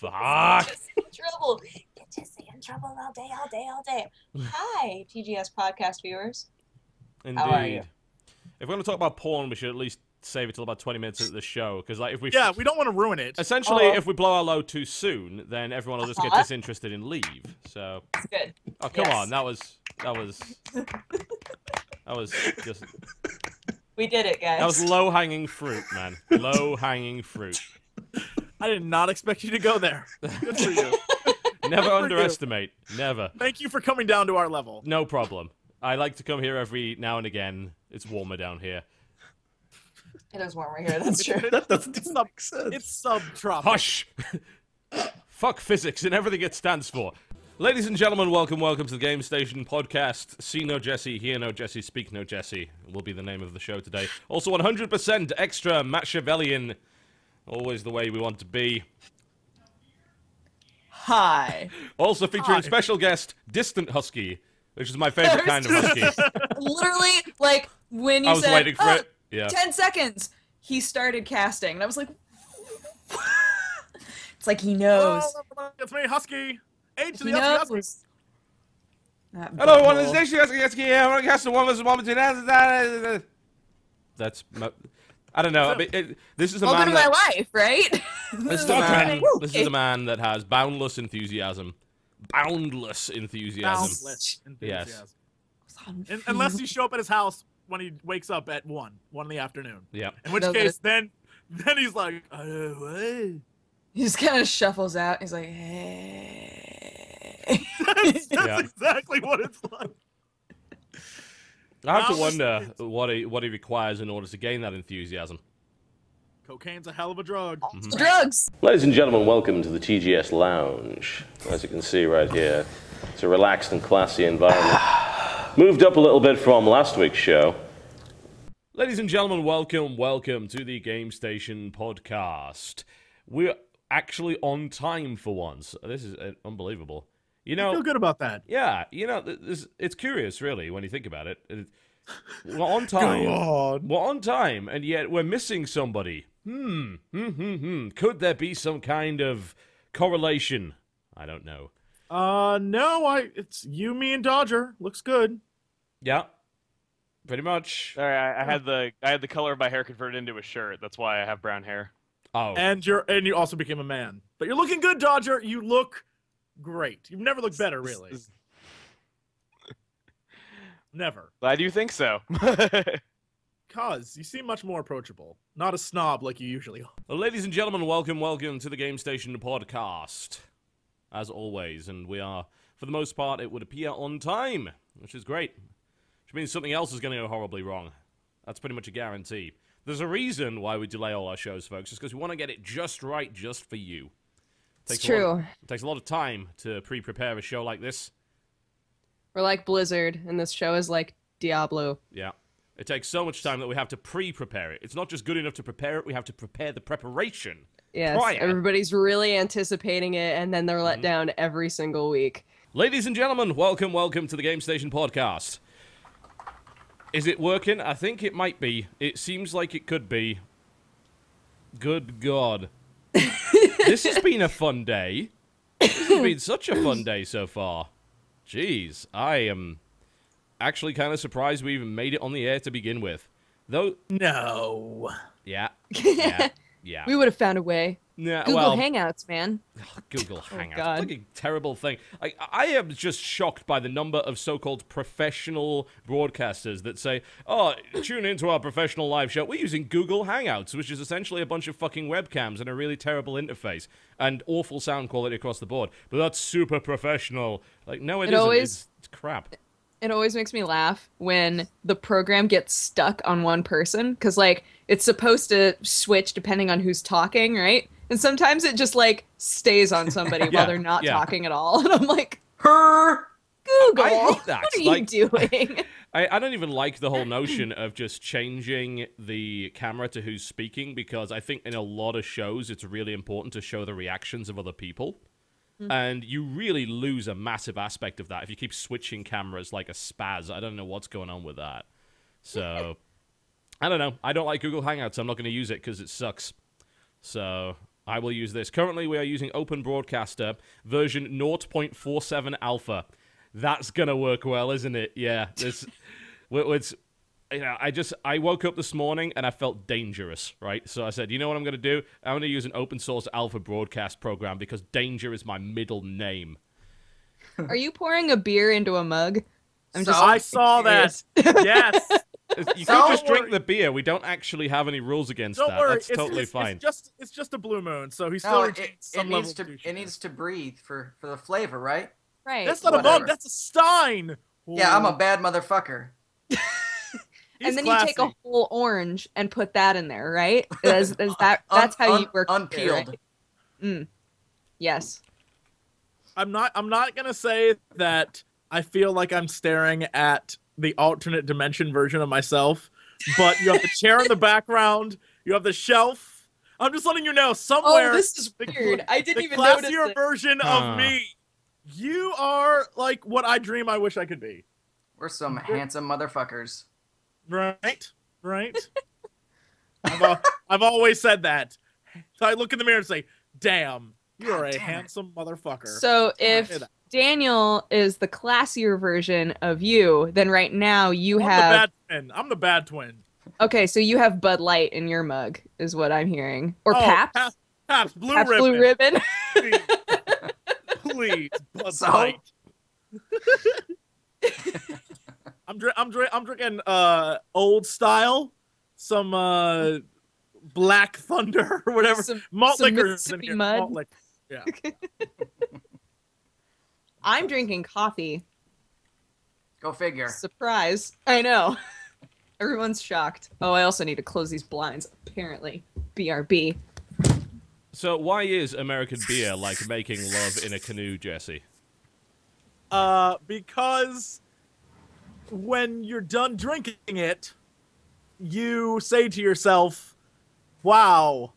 Fuck. In trouble. Get Jesse in trouble all day, all day, all day. Hi, TGS podcast viewers. Indeed. How are you? If we're going to talk about porn, we should at least save it till about 20 minutes into the show. Because like, if we we don't want to ruin it. Essentially, if we blow our load too soon, then everyone will just get disinterested and leave. So. Good. Oh come Yes. on, that was just. We did it, guys. That was low-hanging fruit, man. Low-hanging fruit. I did not expect you to go there. Good for you. Never Good for underestimate. Never. Thank you for coming down to our level. No problem. I like to come here every now and again. It's warmer down here. It is warmer here, that's true. That doesn't make sense. It's subtropical. Hush! Fuck physics and everything it stands for. Ladies and gentlemen, welcome to the Game Station podcast. See no Jesse, hear no Jesse, speak no Jesse will be the name of the show today. Also 100% extra Machiavellian. Always the way we want to be. Hi. Also featuring special guest, Distant Husky, which is my favorite kind of husky. Literally, like, when you I was said, waiting for it. Yeah. 10 seconds, he started casting. And I was like, it's like he knows. Oh, it's me, Husky. H to He the Husky. knows. Hello, one is Husky. I want to cast the one as a moment. That's. I don't know. I mean, this is a Welcome man. to my life, right? This is a man. This is a man that has boundless enthusiasm. Boundless enthusiasm. Boundless Yes. enthusiasm. Unless you show up at his house when he wakes up at 1 in the afternoon. Yeah. In which case, then he's like, what? He just kind of shuffles out. He's like, hey. That's Yeah. exactly what it's like. I have to wonder what he requires in order to gain that enthusiasm. Cocaine's a hell of a drug. Drugs. Ladies and gentlemen, welcome to the TGS Lounge. As you can see right here, it's a relaxed and classy environment. Moved up a little bit from last week's show. Ladies and gentlemen, welcome to the Game Station podcast. We're actually on time for once. This is unbelievable. You know, I feel good about that. Yeah, you know, it's curious, really, when you think about it. We're on time. We're on time, and yet we're missing somebody. Could there be some kind of correlation? I don't know. No, it's you, me, and Dodger. Looks good. Yeah, pretty much. Sorry, I had the color of my hair converted into a shirt. That's why I have brown hair. Oh, and you also became a man. But you're looking good, Dodger. You look great. You've never looked better, really. Never. I do think so. Cause you seem much more approachable. Not a snob like you usually are. Well, ladies and gentlemen, welcome to the Game Station podcast. As always, and we are, for the most part, it would appear on time, which is great. Which means something else is going to go horribly wrong. That's pretty much a guarantee. There's a reason why we delay all our shows, folks. It's because we want to get it just right, just for you. It's true. It takes a lot of time to pre-prepare a show like this. We're like Blizzard, and this show is like Diablo. Yeah. It takes so much time that we have to pre-prepare it. It's not just good enough to prepare it, we have to prepare the preparation. Yes, prior. Everybody's really anticipating it, and then they're let down every single week. Ladies and gentlemen, welcome to the Game Station podcast. Is it working? I think it might be. It seems like it could be. Good God. This has been a fun day. This has been such a fun day so far. Jeez, I am actually kind of surprised we even made it on the air to begin with. Though, no. Yeah. Yeah. We would have found a way. Yeah, Google well, Hangouts, man. Google Hangouts. God. It's like a terrible thing. I am just shocked by the number of so-called professional broadcasters that say, oh, tune into our professional live show. We're using Google Hangouts, which is essentially a bunch of fucking webcams and a really terrible interface and awful sound quality across the board. But that's super professional. Like, no, it isn't. It's crap. It always makes me laugh when the program gets stuck on one person, because, like, it's supposed to switch depending on who's talking, right? And sometimes it just, like, stays on somebody while they're not talking at all. And I'm like, Google, I hate that. What are you doing? I don't even like the whole notion of just changing the camera to who's speaking, because I think in a lot of shows it's really important to show the reactions of other people. And you really lose a massive aspect of that if you keep switching cameras like a spaz. I don't know what's going on with that. So, I don't know. I don't like Google Hangouts. I'm not going to use it because it sucks. So, I will use this. Currently, we are using Open Broadcaster version 0.47 alpha. That's going to work well, isn't it? Yeah. It's you know, I woke up this morning and I felt dangerous, right? So I said, you know what I'm going to do? I'm going to use an open source alpha broadcast program because danger is my middle name. Are you pouring a beer into a mug? I saw that. Yes. You could just drink the beer. We don't actually have any rules against that. Worry. That's totally fine. It's just a blue moon, so he's still it needs to breathe for the flavor, right? Right. That's not a mug. That's a stein. Yeah, I'm a bad motherfucker. And then you take a whole orange and put that in there, right? That's how you work. Unpeeled. Right? Yes. I'm not gonna say that I feel like I'm staring at the alternate dimension version of myself, but you have the chair in the background, you have the shelf. I'm just letting you know somewhere. Oh, this is weird. I didn't even the notice classier it. version of me. You are like what I dream I wish I could be. We're some handsome motherfuckers. Right. I've always said that. So I look in the mirror and say, "Damn, you are a handsome motherfucker." So if Daniel is the classier version of you, then right now you have the bad twin. I'm the bad twin. Okay, so you have Bud Light in your mug, is what I'm hearing, or Pabst. Pabst Blue Pabst Ribbon. Blue Ribbon. Please, Bud Light. I'm drinking old style, some Black Thunder or whatever. Malt liquor. Mississippi Mud. Malt liquor. Yeah. I'm drinking coffee. Go figure. Surprise. I know. Everyone's shocked. Oh, I also need to close these blinds, apparently. BRB. So why is American beer like making love in a canoe, Jesse? Because when you're done drinking it, you say to yourself, wow,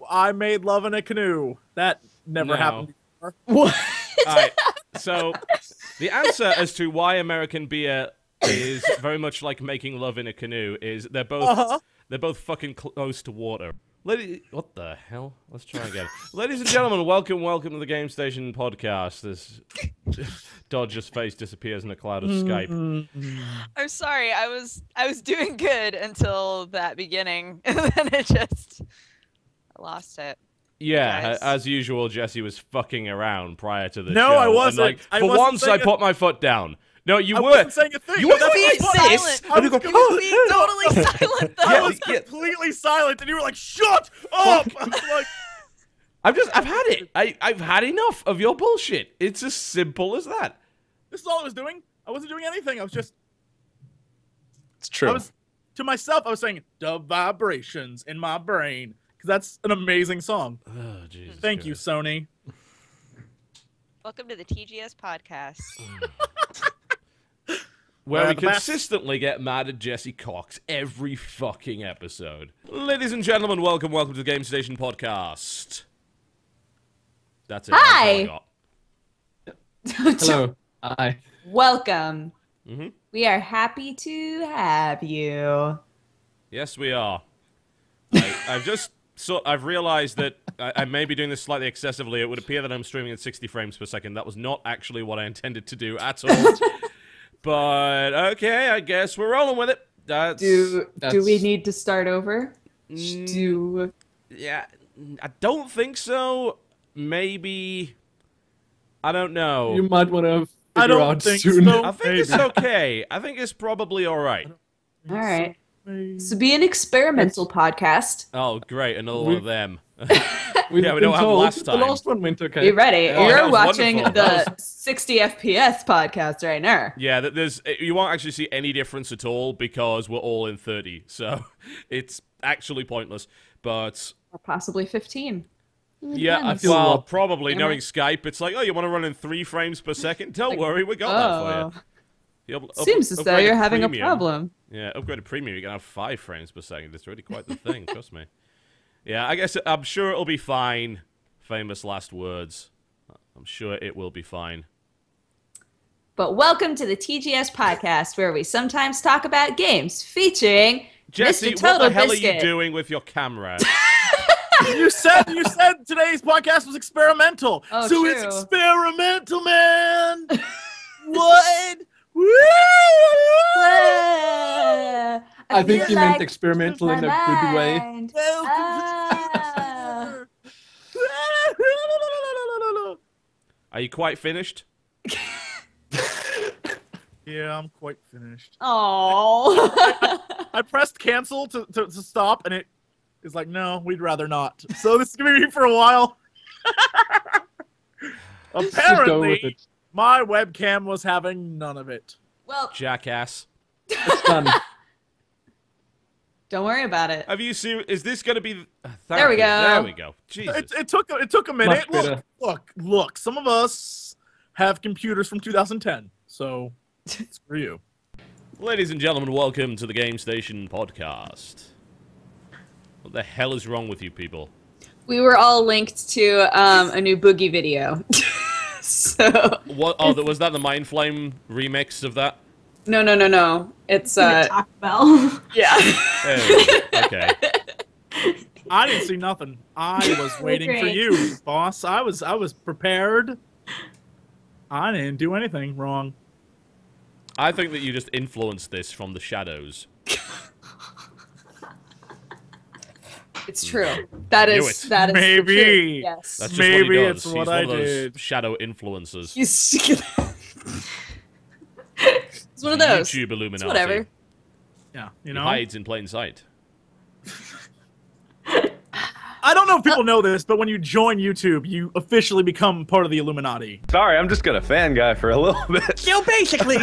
I made love in a canoe. That never happened before. What? Alright, so the answer as to why American beer is very much like making love in a canoe is they're both fucking close to water. What the hell? Let's try again. Ladies and gentlemen, welcome to the Game Station podcast. This Dodger's face disappears in a cloud of Skype. I'm sorry, I was doing good until that beginning, and then I lost it. Yeah, as usual, Jesse was fucking around prior to the show. No, I wasn't. And, for once, I put my foot down. No, you I were. wasn't saying a thing. You No, were that's being my silent. I was being totally silent, though. I was completely silent, and you were like, "Shut up!" I was like, I've had it. I've had enough of your bullshit. It's as simple as that. "This is all I was doing. I wasn't doing anything. I was just." It's true. To myself, I was saying, "The vibrations in my brain," because that's an amazing song. Oh, Jesus. Thank you, Sony. Welcome to the TGS podcast. Where we consistently get mad at Jesse Cox every fucking episode. Ladies and gentlemen, welcome to the Game Station podcast. That's it. Hi. Hello. Hi. Welcome. Mm-hmm. We are happy to have you. Yes, we are. I've realized that I may be doing this slightly excessively. It would appear that I'm streaming at 60 frames per second. That was not actually what I intended to do at all. But okay, I guess we're rolling with it. Do we need to start over? Yeah, I don't think so. Maybe. I don't know. You might want to I figure don't out think soon. so. I think it's okay. I think it's probably all right. All right. This will be an experimental podcast. Oh, great! Another one of them. We don't have last time. The last one went okay. Be ready. Oh, that You're was watching wonderful. the 60 FPS podcast right now. Yeah, you won't actually see any difference at all because we're all in 30, so it's actually pointless. But Or possibly 15. yeah, Depends. well, probably Am I- knowing Skype, it's like, oh, you want to run in 3 frames per second? Don't worry, we got that for you. Seems as though you're having a problem. Yeah, upgrade to premium, you can have 5 frames per second. It's really quite the thing, trust me. Yeah, I guess I'm sure it'll be fine. Famous last words. I'm sure it will be fine. But welcome to the TGS podcast, where we sometimes talk about games featuring Jesse, Mr. Total what the hell Biscuit. are you doing with your camera? You said today's podcast was experimental. Oh, so true. it's experimental, man. What? Woo! I think he meant experimental in a good way. Are you quite finished? Yeah, I'm quite finished. Oh. I pressed cancel to stop, and it is like, no, we'd rather not. So this is gonna be for a while. Apparently, my webcam was having none of it. Well, Jackass. It's done. Don't worry about it. Have you seen? Is this going to be? There we go. There we go. Jesus. It took a minute. Much better. Look. Some of us have computers from 2010, so screw you. Ladies and gentlemen, welcome to the Game Station podcast. What the hell is wrong with you people? We were all linked to a new Boogie video. So. What? Oh, was that the Mind Flame remix of that? No. It's Taco Bell. Yeah. Oh, okay. I didn't see nothing. I was waiting for Great. you, boss. I was prepared. I didn't do anything wrong. I think that you just influenced this from the shadows. It's true. That Knew is it. that is Maybe. true. Yes. That's just Maybe what he does. it's He's what one I of those did. shadow influencers. It's one of those. YouTube Illuminati. It's whatever. Yeah, He hides in plain sight. I don't know if people know this, but when you join YouTube, you officially become part of the Illuminati. Sorry, I'm just gonna fan guy for a little bit. You basically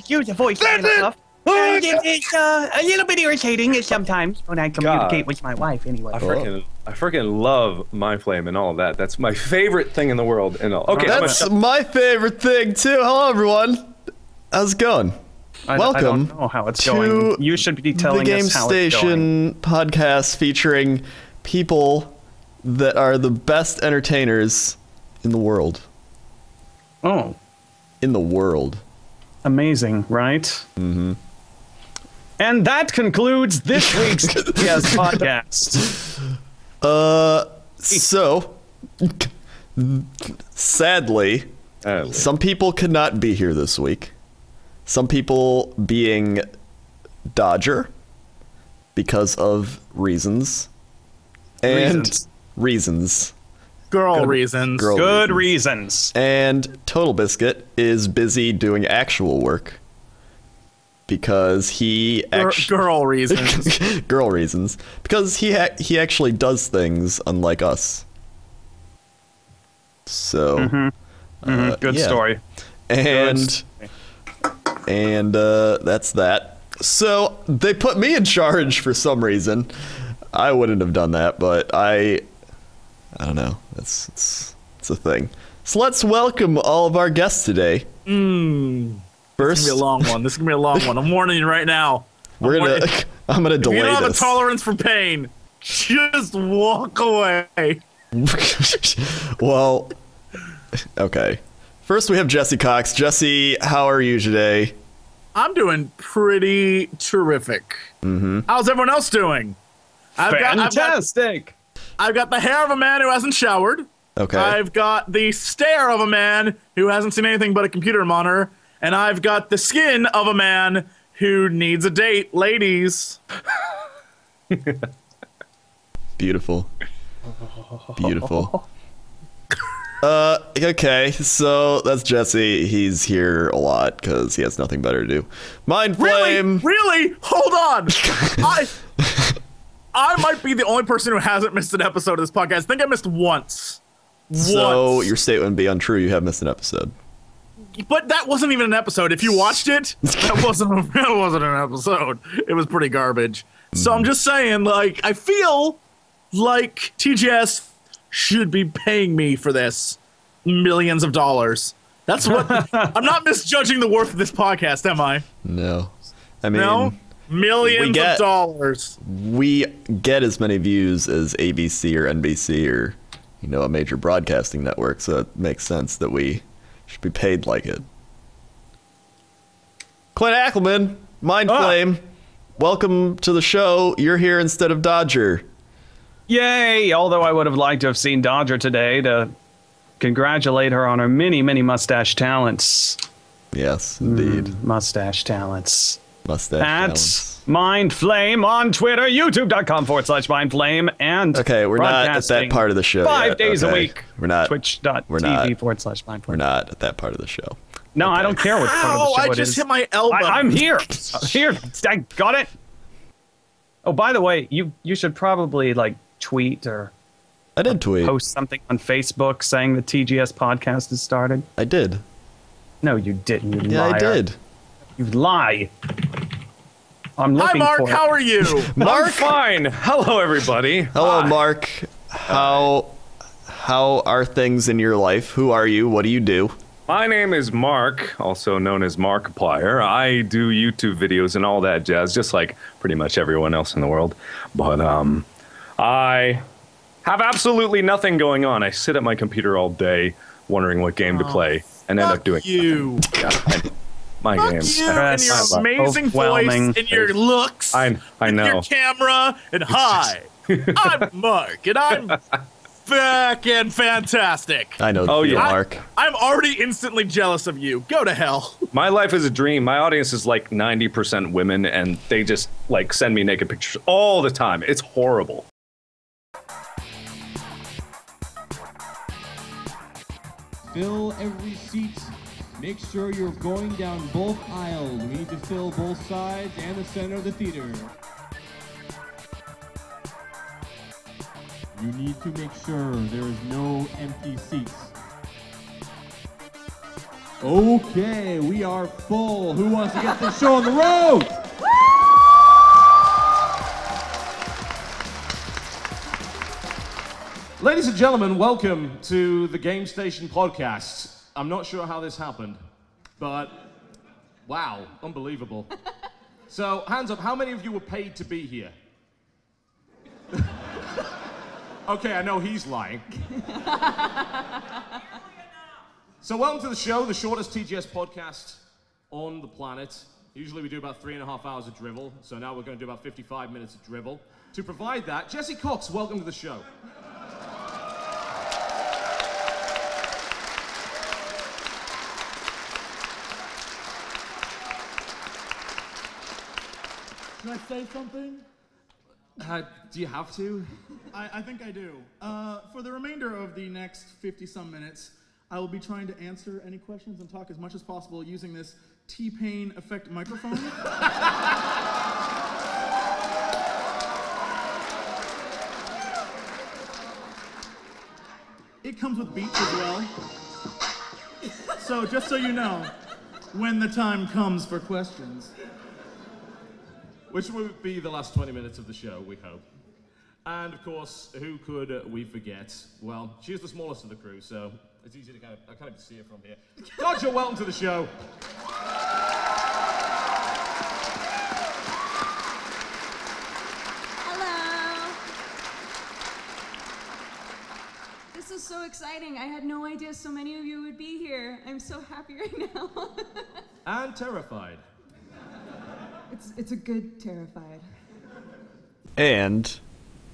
use a voice and stuff. It's a little bit irritating sometimes when I communicate with my wife. Anyway, I freaking love Mind Flame and all of that. That's my favorite thing in the world. And all. Okay, that's my favorite thing too. Hello, everyone. How's it going? Welcome I don't know how it's going. You should be telling the Game us how it's going. Station podcast featuring people that are the best entertainers in the world. Oh. In the world. Amazing, right? Mm-hmm. And that concludes this week's podcast. So, sadly, some people could not be here this week. Some people being Dodger because of reasons. And reasons. Girl reasons. Good reasons. And Total Biscuit is busy doing actual work because he actually girl reasons. Girl reasons because he actually does things unlike us. So good story. And that's that. So they put me in charge for some reason. I wouldn't have done that, but I don't know. It's a thing. So let's welcome all of our guests today. First, this is gonna be a long one. I'm warning you right now. I'm gonna delay this. If you don't have a tolerance for pain, just walk away. Well, okay. First, we have Jesse Cox. Jesse, how are you today? I'm doing pretty terrific. How's everyone else doing? Fantastic. I've got the hair of a man who hasn't showered. Okay. I've got the stare of a man who hasn't seen anything but a computer monitor. And I've got the skin of a man who needs a date. Ladies. Beautiful. Beautiful. Okay, so that's Jesse. He's here a lot because he has nothing better to do. Mind Flame. Really? Hold on. I might be the only person who hasn't missed an episode of this podcast. I think I missed once. So your statement would be untrue. You have missed an episode. But that wasn't even an episode. If you watched it, that wasn't an episode. It was pretty garbage. So I'm just saying, like, I feel like TGS should be paying me for this millions of dollars. That's what I'm not misjudging the worth of this podcast, am I? No. I mean, millions of dollars. We get as many views as ABC or NBC or, a major broadcasting network, so it makes sense that we should be paid like it. Clint Ackelman, Mind Flame, welcome to the show. You're here instead of Dodger. Yay! Although I would have liked to have seen Dodger today to congratulate her on her many, many mustache talents. Yes, indeed. Mustache talents. Mustache talents. Mind Flame on Twitter, youtube.com/mindflame, and okay, we're not at that part of the show. 5 days a week. We're not. Twitch.tv/mindflame. We're not at that part of the show. No, I don't care what part of the show I just hit my elbow. I'm here. I got it. Oh, by the way, you should probably tweet or I did tweet. Post something on Facebook saying the TGS podcast has started. I did. No, you didn't. You liar. I did. You lie. I'm looking Hi, Mark. for it. How are you? Mark, I'm fine. Hello, everybody. Hello, Mark. How are things in your life? Who are you? What do you do? My name is Mark, also known as Markiplier. I do YouTube videos and all that jazz, just like pretty much everyone else in the world. But I have absolutely nothing going on. I sit at my computer all day, wondering what game to play, and end up doing you. My Fuck games. you and your amazing voice and your looks. I know. Your camera and hi, I'm Mark and I'm fucking fantastic. I know. Mark. I'm already instantly jealous of you. Go to hell. My life is a dream. My audience is like 90% women, and they just send me naked pictures all the time. It's horrible. Fill every seat. Make sure you're going down both aisles. We need to fill both sides and the center of the theater. You need to make sure there is no empty seats. Okay, we are full. Who wants to get this show on the road? Ladies and gentlemen, welcome to the Game Station podcast. I'm not sure how this happened, but wow, unbelievable. So, hands up, how many of you were paid to be here? Okay, I know he's lying. So welcome to the show, the shortest TGS podcast on the planet. Usually we do about 3.5 hours of drivel, so now we're going to do about 55 minutes of drivel. To provide that, Jesse Cox, welcome to the show. Can I say something? Do you have to? I think I do. For the remainder of the next 50-some minutes, I will be trying to answer any questions and talk as much as possible using this T-Pain effect microphone. It comes with beats as well. So just so you know, when the time comes for questions. Which will be the last 20 minutes of the show, we hope. And of course, who could we forget? Well, she's the smallest of the crew, so it's easy to kind of see her from here. Dodger, welcome to the show. Hello. This is so exciting. I had no idea so many of you would be here. I'm so happy right now. And terrified. It's a good terrified. And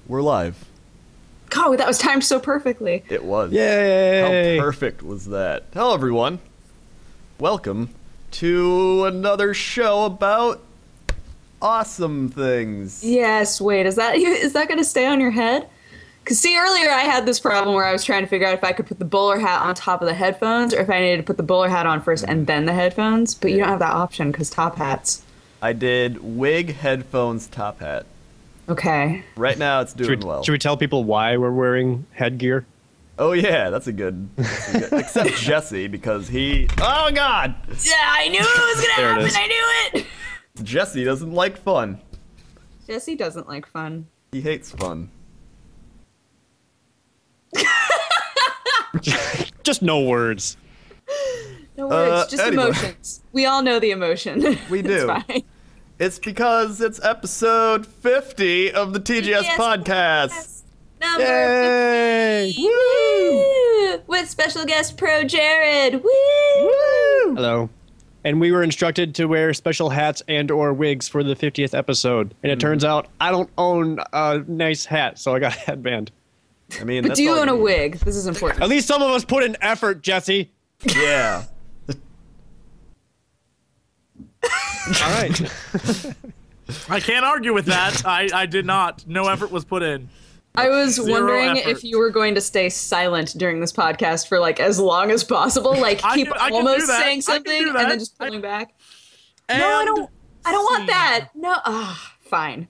we're live. God, that was timed so perfectly. It was. Yay! How perfect was that? Hello, everyone. Welcome to another show about awesome things. Yes, wait, is that going to stay on your head? Because, see, earlier I had this problem where I was trying to figure out if I could put the bowler hat on top of the headphones or if I needed to put the bowler hat on first and then the headphones, but you don't have that option because top hats. I did wig, headphones, top hat. Okay. Right now it's doing well. Should we tell people why we're wearing headgear? Oh yeah, that's a good. Except Jesse, because he. Oh God! Yeah, I knew it was gonna happen. I knew it. Jesse doesn't like fun. Jesse doesn't like fun. He hates fun. Just no words. No words, just anyway. emotions. We all know the emotion. We do. It's fine. It's because it's episode 50 of the TGS podcast. Number 50. Woo! With special guest Pro Jared. Woo! Hello. And we were instructed to wear special hats and or wigs for the 50th episode. And it turns out I don't own a nice hat, so I got a headband. I mean, But do you own a wig? This is important. At least some of us put in effort, Jesse. Yeah. All right. I can't argue with that. I did not. No effort was put in. I was Zero wondering effort. if you were going to stay silent during this podcast for like as long as possible, like keep I can do almost that. saying I can something do and that. then just pulling back. And No, I don't want that. No, fine.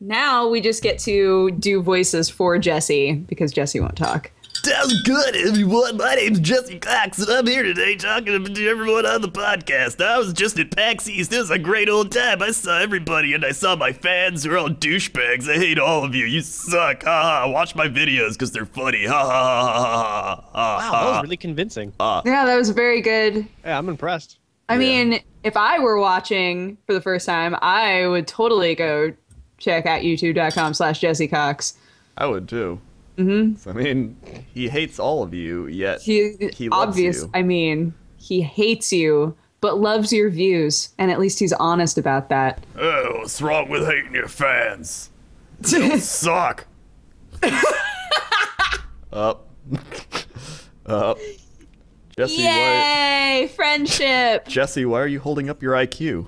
Now we just get to do voices for Jesse because Jesse won't talk. Sounds good, everyone. My name's Jesse Cox, and I'm here today talking to everyone on the podcast. I was just at PAX East. It was a great old time. I saw everybody, and I saw my fans who are all douchebags. I hate all of you. You suck. Ha ha. Watch my videos because they're funny. Ha ha ha ha ha. Wow, that was really convincing. Yeah, that was very good. Yeah, I'm impressed. I mean, if I were watching for the first time, I would totally go check out youtube.com/Jesse Cox. I would too. Mm-hmm. I mean, he hates all of you, yet He loves obvious. you. I mean, he hates you, but loves your views, and at least he's honest about that. Oh, what's wrong with hating your fans? You suck. Up. Jesse, Yay, friendship! Jesse, why are you holding up your IQ?